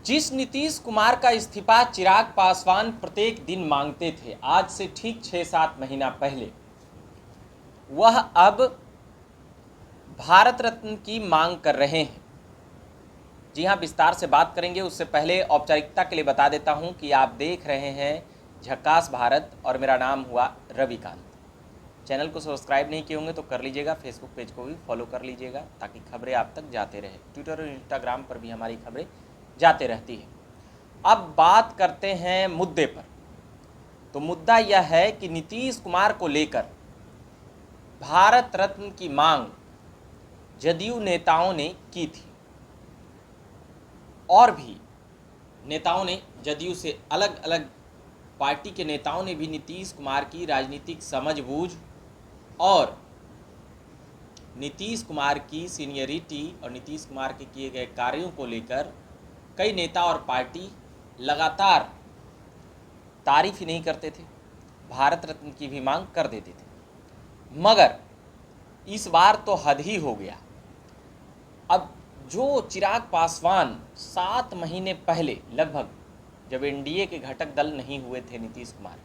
जिस नीतीश कुमार का इस्तीफा चिराग पासवान प्रत्येक दिन मांगते थे, आज से ठीक 6-7 महीना पहले, वह अब भारत रत्न की मांग कर रहे हैं। जी हाँ, विस्तार से बात करेंगे। उससे पहले औपचारिकता के लिए बता देता हूं कि आप देख रहे हैं झक्कास भारत और मेरा नाम हुआ रविकांत। चैनल को सब्सक्राइब नहीं किए होंगे तो कर लीजिएगा, फेसबुक पेज को भी फॉलो कर लीजिएगा ताकि खबरें आप तक जाते रहे। ट्विटर और इंस्टाग्राम पर भी हमारी खबरें जाते रहती है। अब बात करते हैं मुद्दे पर। तो मुद्दा यह है कि नीतीश कुमार को लेकर भारत रत्न की मांग जदयू नेताओं ने की थी और भी नेताओं ने, जदयू से अलग अलग पार्टी के नेताओं ने भी नीतीश कुमार की राजनीतिक समझबूझ और नीतीश कुमार की सीनियरिटी और नीतीश कुमार के किए गए कार्यों को लेकर कई नेता और पार्टी लगातार तारीफ ही नहीं करते थे, भारत रत्न की भी मांग कर देते थे। मगर इस बार तो हद ही हो गया। अब जो चिराग पासवान 7 महीने पहले लगभग, जब एनडीए के घटक दल नहीं हुए थे नीतीश कुमार,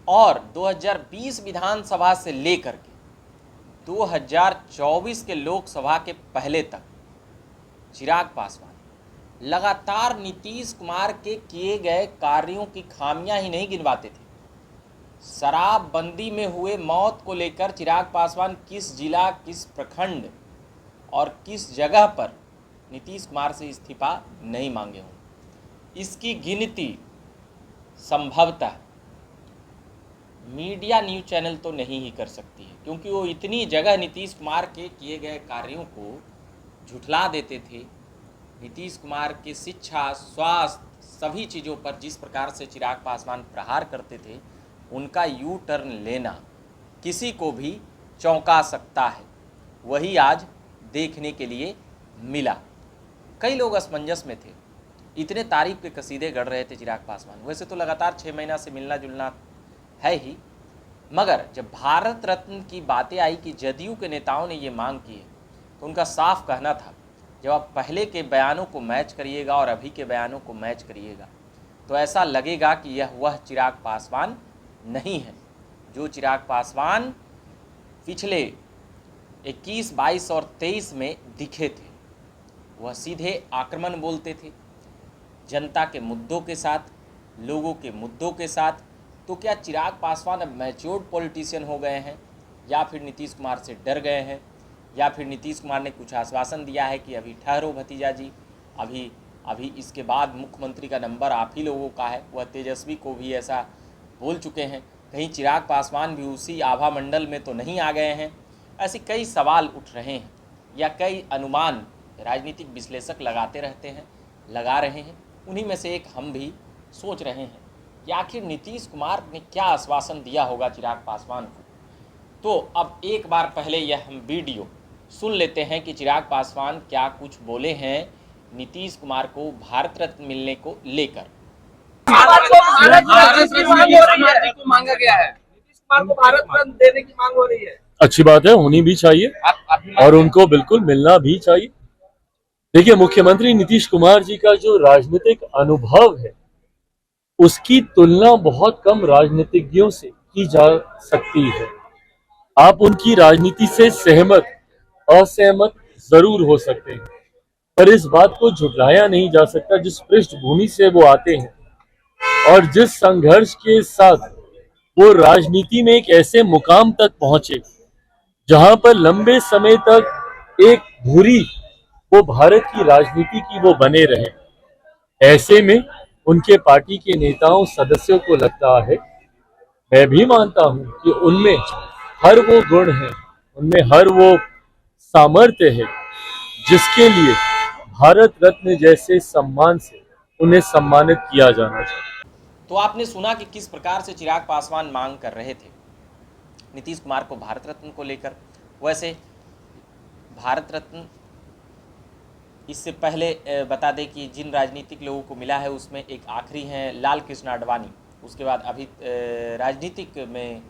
और 2020 विधानसभा से लेकर के 2024 के लोकसभा के पहले तक चिराग पासवान लगातार नीतीश कुमार के किए गए कार्यों की खामियां ही नहीं गिनवाते थे। शराबबंदी में हुए मौत को लेकर चिराग पासवान किस जिला, किस प्रखंड और किस जगह पर नीतीश कुमार से इस्तीफा नहीं मांगे हों, इसकी गिनती संभवतः मीडिया न्यूज़ चैनल तो नहीं ही कर सकती है, क्योंकि वो इतनी जगह नीतीश कुमार के किए गए कार्यों को झुठला देते थे। नीतीश कुमार के शिक्षा, स्वास्थ्य, सभी चीज़ों पर जिस प्रकार से चिराग पासवान प्रहार करते थे, उनका यू टर्न लेना किसी को भी चौंका सकता है। वही आज देखने के लिए मिला। कई लोग असमंजस में थे, इतने तारीफ के कसीदे गढ़ रहे थे चिराग पासवान। वैसे तो लगातार 6 महीना से मिलना जुलना है ही, मगर जब भारत रत्न की बातें आई कि जदयू के नेताओं ने ये मांग की है, तो उनका साफ कहना था, जब आप पहले के बयानों को मैच करिएगा और अभी के बयानों को मैच करिएगा तो ऐसा लगेगा कि यह वह चिराग पासवान नहीं है जो चिराग पासवान पिछले 21, 22 और 23 में दिखे थे। वह सीधे आक्रमण बोलते थे जनता के मुद्दों के साथ, लोगों के मुद्दों के साथ। तो क्या चिराग पासवान अब मैच्योर्ड पॉलिटिशियन हो गए हैं, या फिर नीतीश कुमार से डर गए हैं, या फिर नीतीश कुमार ने कुछ आश्वासन दिया है कि अभी ठहरो भतीजा जी, अभी इसके बाद मुख्यमंत्री का नंबर आप ही लोगों का है। वह तेजस्वी को भी ऐसा बोल चुके हैं। कहीं चिराग पासवान भी उसी आभा मंडल में तो नहीं आ गए हैं। ऐसे कई सवाल उठ रहे हैं, या कई अनुमान राजनीतिक विश्लेषक लगाते रहते हैं, लगा रहे हैं। उन्हीं में से एक हम भी सोच रहे हैं कि आखिर नीतीश कुमार ने क्या आश्वासन दिया होगा चिराग पासवान को। तो अब एक बार पहले यह हम वीडियो सुन लेते हैं कि चिराग पासवान क्या कुछ बोले हैं नीतीश कुमार को भारत रत्न मिलने को लेकर। भारत रत्न को मांगा गया है, नीतीश कुमार को भारत रत्न देने की मांग हो रही है। अच्छी बात है, होनी भी चाहिए और उनको बिल्कुल मिलना भी चाहिए। देखिए, मुख्यमंत्री नीतीश कुमार जी का जो राजनीतिक अनुभव है, उसकी तुलना बहुत कम राजनीतिज्ञों से की जा सकती है। आप उनकी राजनीति से सहमत, असहमत जरूर हो सकते हैं, पर इस बात को झुटलाया नहीं जा सकता जिस पृष्ठभूमि से वो आते हैं और जिस संघर्ष के साथ वो राजनीति में एक ऐसे मुकाम तक पहुंचे जहां पर लंबे समय तक एक धुरी वो भारत की राजनीति की वो बने रहे। ऐसे में उनके पार्टी के नेताओं, सदस्यों को लगता है, मैं भी मानता हूं कि उनमें हर वो गुण है, उनमें हर वो सामर्थ्य है जिसके लिए भारत रत्न जैसे सम्मान से उन्हें सम्मानित किया जाना चाहिए। तो आपने सुना कि किस प्रकार से चिराग पासवान मांग कर रहे थे नीतीश कुमार को भारत रत्न को लेकर। वैसे भारत रत्न इससे पहले बता दें कि जिन राजनीतिक लोगों को मिला है उसमें एक आखिरी हैं लाल कृष्ण आडवाणी। उसके बाद अभी राजनीतिक में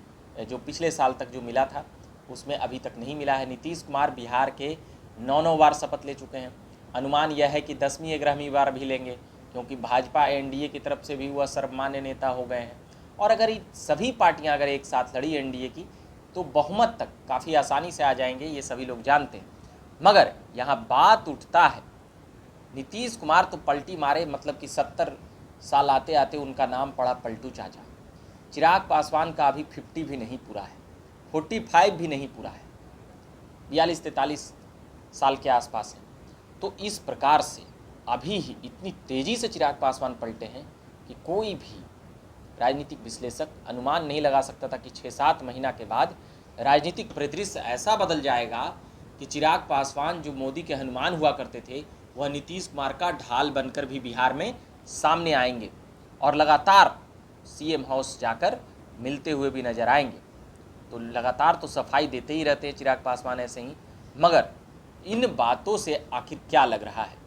जो पिछले साल तक जो मिला था उसमें अभी तक नहीं मिला है। नीतीश कुमार बिहार के 9 बार शपथ ले चुके हैं। अनुमान यह है कि 10वीं 11वीं बार भी लेंगे, क्योंकि भाजपा एनडीए की तरफ से भी वह सर्वमान्य नेता हो गए हैं। और अगर ये सभी पार्टियां अगर एक साथ लड़ी एनडीए की तो बहुमत तक काफ़ी आसानी से आ जाएंगे, ये सभी लोग जानते हैं। मगर यहाँ बात उठता है, नीतीश कुमार तो पलटी मारे, मतलब कि 70 साल आते आते उनका नाम पड़ा पलटू चाचा। चिराग पासवान का अभी 50 भी नहीं पूरा है, 45 भी नहीं पूरा है, 42-43 साल के आसपास है। तो इस प्रकार से अभी ही इतनी तेज़ी से चिराग पासवान पलटे हैं कि कोई भी राजनीतिक विश्लेषक अनुमान नहीं लगा सकता था कि 6-7 महीना के बाद राजनीतिक परिदृश्य ऐसा बदल जाएगा कि चिराग पासवान जो मोदी के हनुमान हुआ करते थे, वह नीतीश कुमार का ढाल बनकर भी बिहार में सामने आएंगे और लगातार सीएम हाउस जाकर मिलते हुए भी नजर आएंगे। तो लगातार तो सफाई देते ही रहते हैं चिराग पासवान ऐसे ही। मगर इन बातों से आखिर क्या लग रहा है?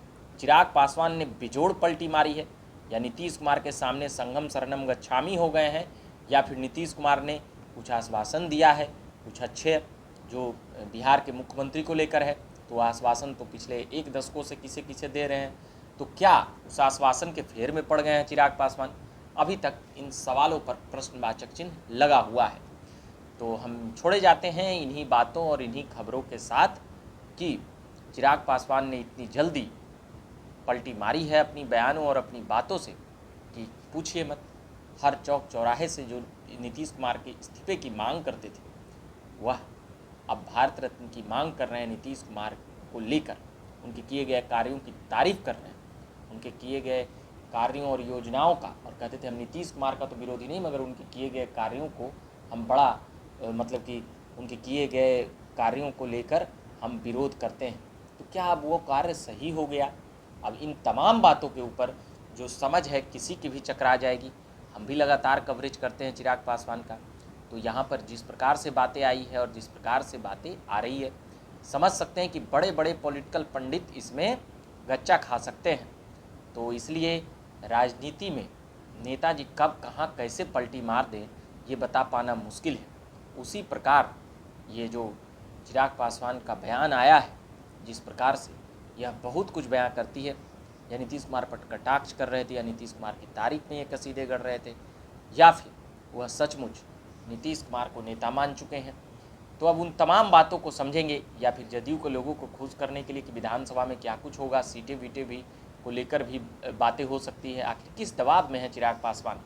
चिराग पासवान ने बेजोड़ पलटी मारी है, या नीतीश कुमार के सामने संगम शरणम गच्छामी हो गए हैं, या फिर नीतीश कुमार ने कुछ आश्वासन दिया है, कुछ अच्छे जो बिहार के मुख्यमंत्री को लेकर है, तो आश्वासन तो पिछले 1 दशकों से किसे किसे दे रहे हैं। तो क्या उस आश्वासन के फेर में पड़ गए हैं चिराग पासवान? अभी तक इन सवालों पर प्रश्नवाचक चिन्ह लगा हुआ है। तो हम छोड़े जाते हैं इन्हीं बातों और इन्हीं खबरों के साथ कि चिराग पासवान ने इतनी जल्दी पलटी मारी है अपनी बयानों और अपनी बातों से कि पूछिए मत। हर चौक चौराहे से जो नीतीश कुमार के इस्तीफे की मांग करते थे, वह अब भारत रत्न की मांग कर रहे हैं। नीतीश कुमार को लेकर उनके किए गए कार्यों की तारीफ कर रहे हैं, उनके किए गए कार्यों और योजनाओं का, और कहते थे हम नीतीश कुमार का तो विरोधी नहीं, मगर उनके किए गए कार्यों को हम बड़ा मतलब कि उनके किए गए कार्यों को लेकर हम विरोध करते हैं। तो क्या अब वो कार्य सही हो गया? अब इन तमाम बातों के ऊपर जो समझ है किसी की भी चकरा जाएगी। हम भी लगातार कवरेज करते हैं चिराग पासवान का, तो यहाँ पर जिस प्रकार से बातें आई है और जिस प्रकार से बातें आ रही है, समझ सकते हैं कि बड़े बड़े पॉलिटिकल पंडित इसमें गच्चा खा सकते हैं। तो इसलिए राजनीति में नेताजी कब कहाँ कैसे पलटी मार दें, ये बता पाना मुश्किल है। उसी प्रकार ये जो चिराग पासवान का बयान आया है, जिस प्रकार से यह बहुत कुछ बयान करती है, या नीतीश कुमार पर कटाक्ष कर रहे थे, या नीतीश कुमार की तारीफ में ये कसीदे गढ़ रहे थे, या फिर वह सचमुच नीतीश कुमार को नेता मान चुके हैं। तो अब उन तमाम बातों को समझेंगे, या फिर जदयू के लोगों को खुश करने के लिए कि विधानसभा में क्या कुछ होगा, सीटें वीटें भी को लेकर भी बातें हो सकती है। आखिर किस दबाव में है चिराग पासवान?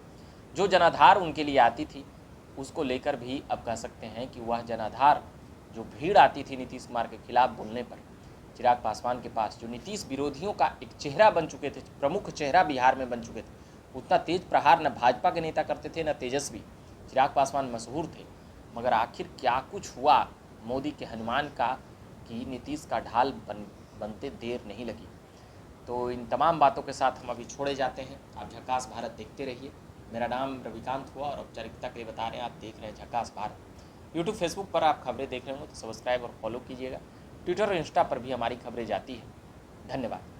जो जनाधार उनके लिए आती थी उसको लेकर भी अब कह सकते हैं कि वह जनाधार, जो भीड़ आती थी नीतीश कुमार के खिलाफ बोलने पर चिराग पासवान के पास, जो नीतीश विरोधियों का एक चेहरा बन चुके थे, प्रमुख चेहरा बिहार में बन चुके थे, उतना तेज प्रहार न भाजपा के नेता करते थे न तेजस्वी। चिराग पासवान मशहूर थे। मगर आखिर क्या कुछ हुआ मोदी के हनुमान का कि नीतीश का ढाल बनते देर नहीं लगी। तो इन तमाम बातों के साथ हम अभी छोड़े जाते हैं। आप झकास भारत देखते रहिए। मेरा नाम रविकांत हुआ और औपचारिकता के लिए बता रहे हैं, आप देख रहे हैं झकास भारत। यूट्यूब फेसबुक पर आप खबरें देख रहे हो तो सब्सक्राइब और फॉलो कीजिएगा। ट्विटर और इंस्टा पर भी हमारी खबरें जाती हैं। धन्यवाद।